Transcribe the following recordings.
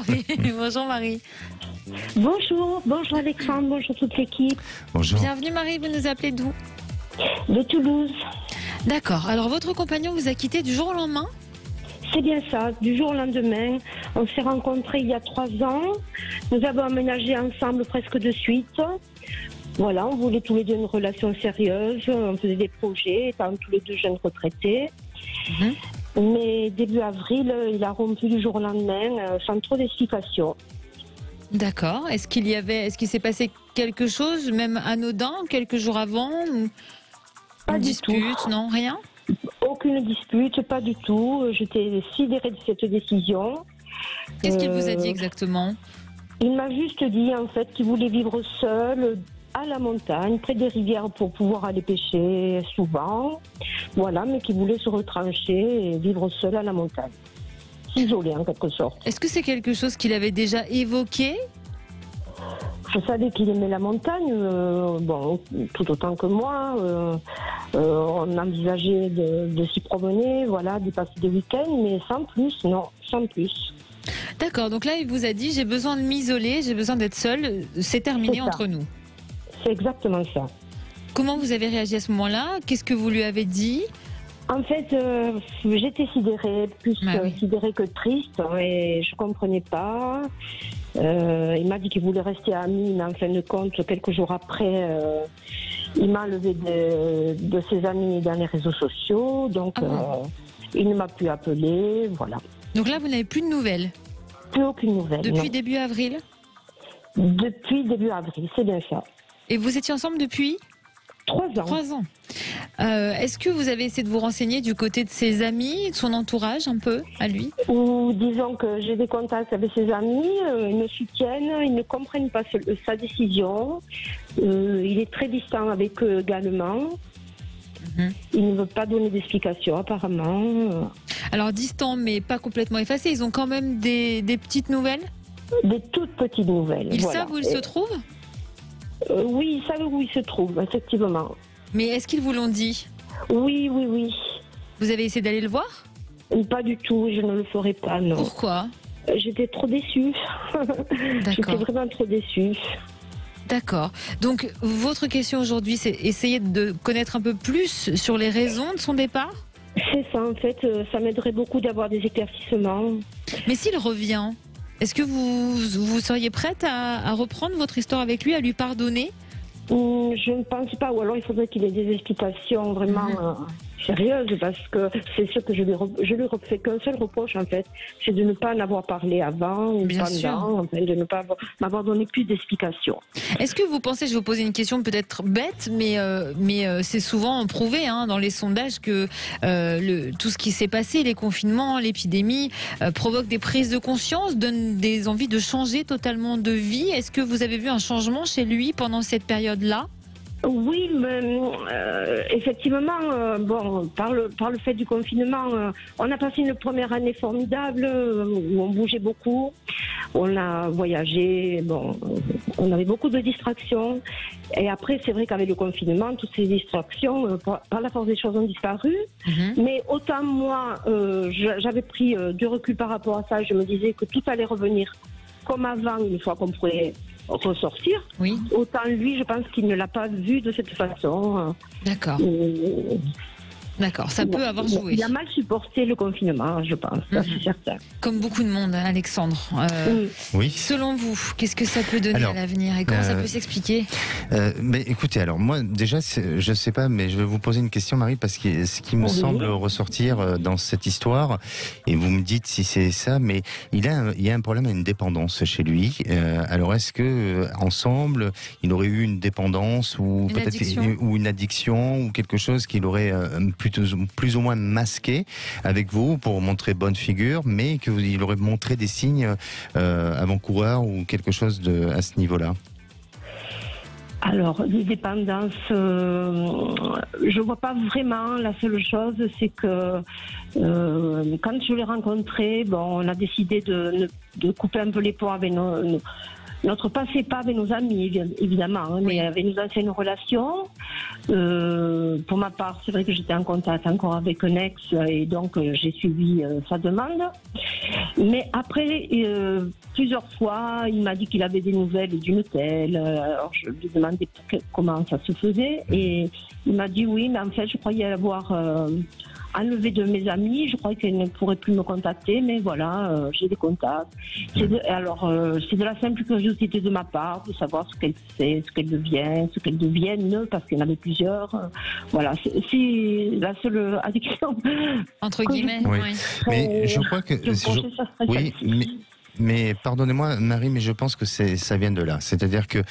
oui. Bonjour Marie. Bonjour Alexandre, bonjour toute l'équipe. Bonjour. Bienvenue Marie, vous nous appelez d'où? De Toulouse. D'accord, alors votre compagnon vous a quitté du jour au lendemain? C'est bien ça, du jour au lendemain. On s'est rencontrés il y a 3 ans. Nous avons aménagé ensemble presque de suite. Voilà, on voulait tous les deux une relation sérieuse. On faisait des projets, étant tous les deux jeunes retraités. Mais début avril, il a rompu du jour au lendemain sans trop d'explications. D'accord, est-ce qu'il s'est passé quelque chose, même anodin, quelques jours avant ou... Pas Une du dispute, tout. non, rien? Aucune dispute, pas du tout. J'étais sidérée de cette décision. Qu'est-ce qu'il vous a dit exactement? Il m'a juste dit en fait qu'il voulait vivre seul à la montagne, près des rivières pour pouvoir aller pêcher souvent. Voilà, mais qu'il voulait se retrancher et vivre seul à la montagne. S'isoler en quelque sorte. Est-ce que c'est quelque chose qu'il avait déjà évoqué? Je savais qu'il aimait la montagne, bon, tout autant que moi. On envisageait de s'y promener, voilà, d'y passer des week-ends, mais sans plus, non, sans plus. D'accord, donc là il vous a dit j'ai besoin de m'isoler, j'ai besoin d'être seule, c'est terminé C'est ça. entre nous. C'est exactement ça. Comment vous avez réagi à ce moment-là? Qu'est-ce que vous lui avez dit? En fait, j'étais sidérée, plus oui. sidérée que triste, et je comprenais pas. Il m'a dit qu'il voulait rester ami, mais en fin de compte, quelques jours après, il m'a enlevé de ses amis dans les réseaux sociaux, donc il ne m'a plus appelé, voilà. Donc là vous n'avez plus de nouvelles? Plus aucune nouvelle. Depuis non. début avril? Depuis début avril, c'est bien ça. Et vous étiez ensemble depuis 3 ans. 3 ans. Est-ce que vous avez essayé de vous renseigner du côté de ses amis, de son entourage un peu, à lui? Ou disons que j'ai des contacts avec ses amis, ils me soutiennent, ils ne comprennent pas sa décision. Il est très distant avec eux également. Il ne veut pas donner d'explications apparemment. Alors distant mais pas complètement effacé, ils ont quand même des petites nouvelles? Des toutes petites nouvelles. Ils voilà. savent où ils se trouvent? Oui, ils savent où ils se trouvent, effectivement. Mais est-ce qu'ils vous l'ont dit? Oui. Vous avez essayé d'aller le voir? Pas du tout, je ne le ferai pas, non. Pourquoi? J'étais trop déçue. J'étais vraiment trop déçue. D'accord. Donc, votre question aujourd'hui, c'est essayer de connaître un peu plus sur les raisons de son départ? C'est ça, en fait, ça m'aiderait beaucoup d'avoir des éclaircissements. Mais s'il revient, est-ce que vous seriez prête à reprendre votre histoire avec lui, à lui pardonner? Je ne pense pas, ou alors il faudrait qu'il ait des explications vraiment sérieuses, parce que c'est sûr que je lui fais qu'un seul reproche en fait, c'est de ne pas en avoir parlé avant ou Bien pendant, sûr. enfin, de ne pas m'avoir donné plus d'explications. Est-ce que vous pensez, je vais vous poser une question peut-être bête, mais c'est souvent prouvé dans les sondages que tout ce qui s'est passé, les confinements, l'épidémie, provoque des prises de conscience, donne des envies de changer totalement de vie. Est-ce que vous avez vu un changement chez lui pendant cette période-là? Oui, mais, effectivement, bon, par le fait du confinement, on a passé une première année formidable où on bougeait beaucoup, on a voyagé, bon, on avait beaucoup de distractions. Et après, c'est vrai qu'avec le confinement, toutes ces distractions, par la force des choses, ont disparu. Mais autant moi, j'avais pris du recul par rapport à ça, je me disais que tout allait revenir comme avant, une fois qu'on pourrait ressortir. Oui. Autant lui, je pense qu'il ne l'a pas vu de cette façon. D'accord. D'accord, ça peut avoir joué. Il a mal supporté le confinement, je pense, ça, c'est certain. Comme beaucoup de monde, Alexandre. Oui. Selon vous, qu'est-ce que ça peut donner à l'avenir et comment ça peut s'expliquer? Mais écoutez, alors moi déjà, je sais pas, mais je vais vous poser une question, Marie, parce que ce qui me semble ressortir dans cette histoire, et vous me dites si c'est ça, mais il y a un problème à une dépendance chez lui. Alors est-ce que ensemble, il aurait eu une dépendance ou peut-être une addiction ou quelque chose qu'il aurait plus ou moins masqué avec vous pour montrer bonne figure, mais qu'il aurait montré des signes avant-coureurs ou quelque chose à ce niveau-là? Alors, des dépendances, je vois pas vraiment. La seule chose, c'est que quand je l'ai rencontré, bon, on a décidé de couper un peu les ponts avec notre passé, pas avec nos amis, évidemment, mais avec nos anciennes relations. Pour ma part, c'est vrai que j'étais en contact encore avec un ex et donc j'ai suivi sa demande. Mais après, plusieurs fois, il m'a dit qu'il avait des nouvelles d'une telle. Alors je lui ai demandé comment ça se faisait et il m'a dit oui, mais en fait, je croyais l'avoir enlevé de mes amis. Je croyais qu'elle ne pourrait plus me contacter, mais voilà, j'ai des contacts. C'est de la simple curiosité de ma part de savoir ce qu'elle fait, ce qu'elle devient, ce qu'elle devienne, parce qu'il y en avait plusieurs. Voilà, c'est la seule addiction. Entre guillemets. Oui. Oui. Mais je crois que... Oui, mais pardonnez-moi, Marie, mais je pense que ça vient de là. C'est-à-dire que,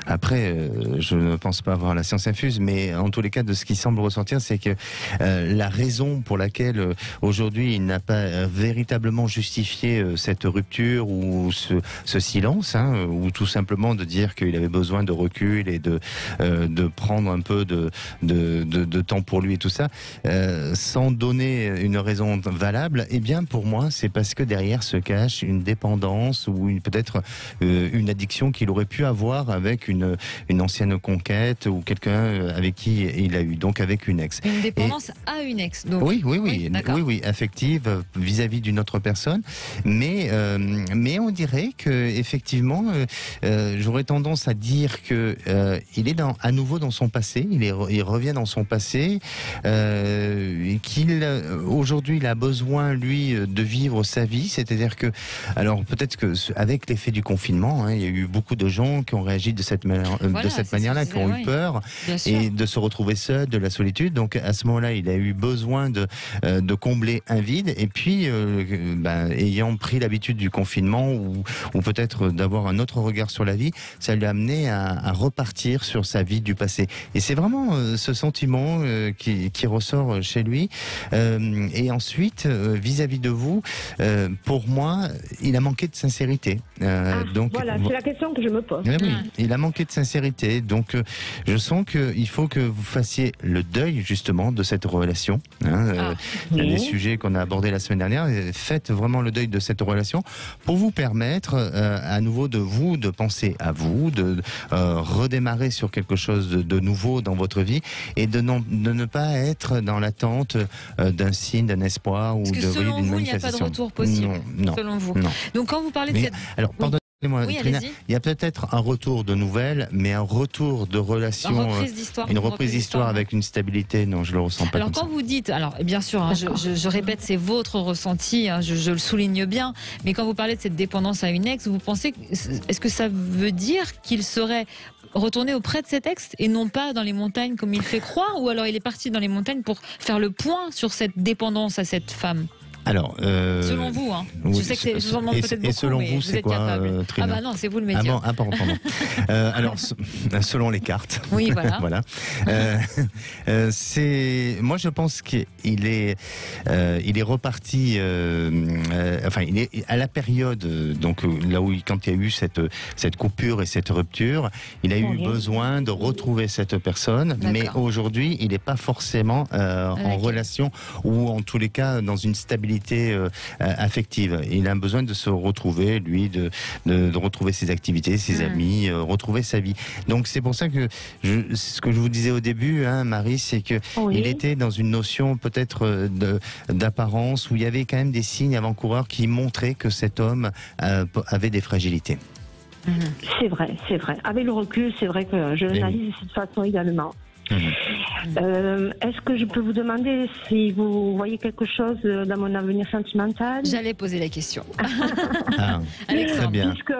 après, je ne pense pas avoir la science infuse, mais en tous les cas, de ce qui semble ressortir, c'est que la raison pour laquelle aujourd'hui il n'a pas véritablement justifié cette rupture ou ce silence, ou tout simplement de dire qu'il avait besoin de recul et de prendre un peu de temps pour lui et tout ça, sans donner une raison valable, eh bien, pour moi, c'est parce que derrière se cache une dépendance ou peut-être une addiction qu'il aurait pu avoir avec une ancienne conquête ou quelqu'un avec qui il a eu, donc avec une ex. Une dépendance à une ex, donc. Oui, affective vis-à-vis d'une autre personne, mais on dirait que effectivement, j'aurais tendance à dire que il est à nouveau dans son passé, il revient dans son passé, qu'il aujourd'hui il a besoin lui de vivre sa vie, c'est-à-dire que alors peut-être que avec l'effet du confinement, il y a eu beaucoup de gens qui ont réagi de cette manière-là, qui ont eu peur et de se retrouver seuls, de la solitude. Donc à ce moment-là, il a eu besoin de combler un vide. Et puis, ayant pris l'habitude du confinement ou peut-être d'avoir un autre regard sur la vie, ça lui a amené à repartir sur sa vie du passé. Et c'est vraiment ce sentiment qui ressort chez lui. Et ensuite, vis-à-vis de vous, pour moi, il a manqué de sincérité. Donc voilà, c'est la question que je me pose. Oui, il a manqué de sincérité. Donc, je sens qu'il faut que vous fassiez le deuil justement de cette relation. Les sujets qu'on a abordés la semaine dernière, faites vraiment le deuil de cette relation pour vous permettre à nouveau de penser à vous, de redémarrer sur quelque chose de nouveau dans votre vie et de ne pas être dans l'attente d'un signe, d'un espoir ou d'une manifestation. Selon vous, il n'y a pas de retour possible. Non. Selon vous. Non. Donc quand vous parlez de cette... Alors, pardonnez-moi, Trina, il y a peut-être un retour de nouvelles, mais un retour de relation, une reprise d'histoire avec une stabilité, non, je le ressens pas. Alors comme quand ça. vous dites, alors bien sûr, je répète, c'est votre ressenti, je le souligne bien, mais quand vous parlez de cette dépendance à une ex, vous pensez, est-ce que ça veut dire qu'il serait retourné auprès de cet ex et non pas dans les montagnes comme il fait croire, ou alors il est parti dans les montagnes pour faire le point sur cette dépendance à cette femme? Alors, selon vous, oui, je sais que je vous en demande peut-être beaucoup, selon mais vous, vous êtes capable. Trina? Ah bah non, c'est vous le médium. Pardon. Alors, selon les cartes. Oui, voilà. Voilà. Moi, je pense qu'il est reparti. Enfin, il est à la période, donc là où quand il y a eu cette coupure et cette rupture, il a eu besoin de retrouver cette personne, mais aujourd'hui, il n'est pas forcément en relation ou en tous les cas dans une stabilité affective. Il a besoin de se retrouver, lui, de retrouver ses activités, ses amis, retrouver sa vie. Donc c'est pour ça que ce que je vous disais au début, Marie, c'est que il était dans une notion peut-être d'apparence où il y avait quand même des signes avant-coureurs qui montraient que cet homme avait des fragilités. C'est vrai. Avec le recul, c'est vrai que je l'analyse de cette façon également. Est-ce que je peux vous demander si vous voyez quelque chose dans mon avenir sentimental? J'allais poser la question. Très bien. Puisque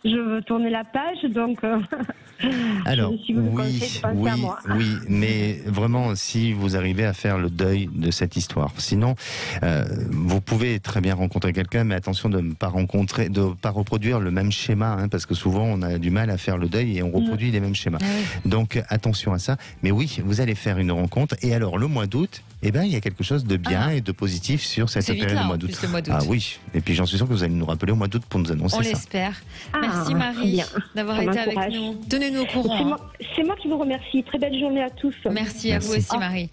je veux tourner la page, donc alors si vous me conseillez de penser à moi. Oui, mais vraiment si vous arrivez à faire le deuil de cette histoire. Sinon, vous pouvez très bien rencontrer quelqu'un, mais attention de ne pas reproduire le même schéma, parce que souvent on a du mal à faire le deuil et on reproduit les mêmes schémas. Donc attention à ça. Mais oui, vous allez faire une rencontre. Et alors, le mois d'août, il y a quelque chose de bien et de positif sur cette période de mois d'août. Ah oui. Et puis, j'en suis sûr que vous allez nous rappeler au mois d'août pour nous annoncer ça. On l'espère. Merci Marie d'avoir été avec nous. Tenez-nous au courant. C'est moi qui vous remercie. Très belle journée à tous. Merci à vous aussi Marie.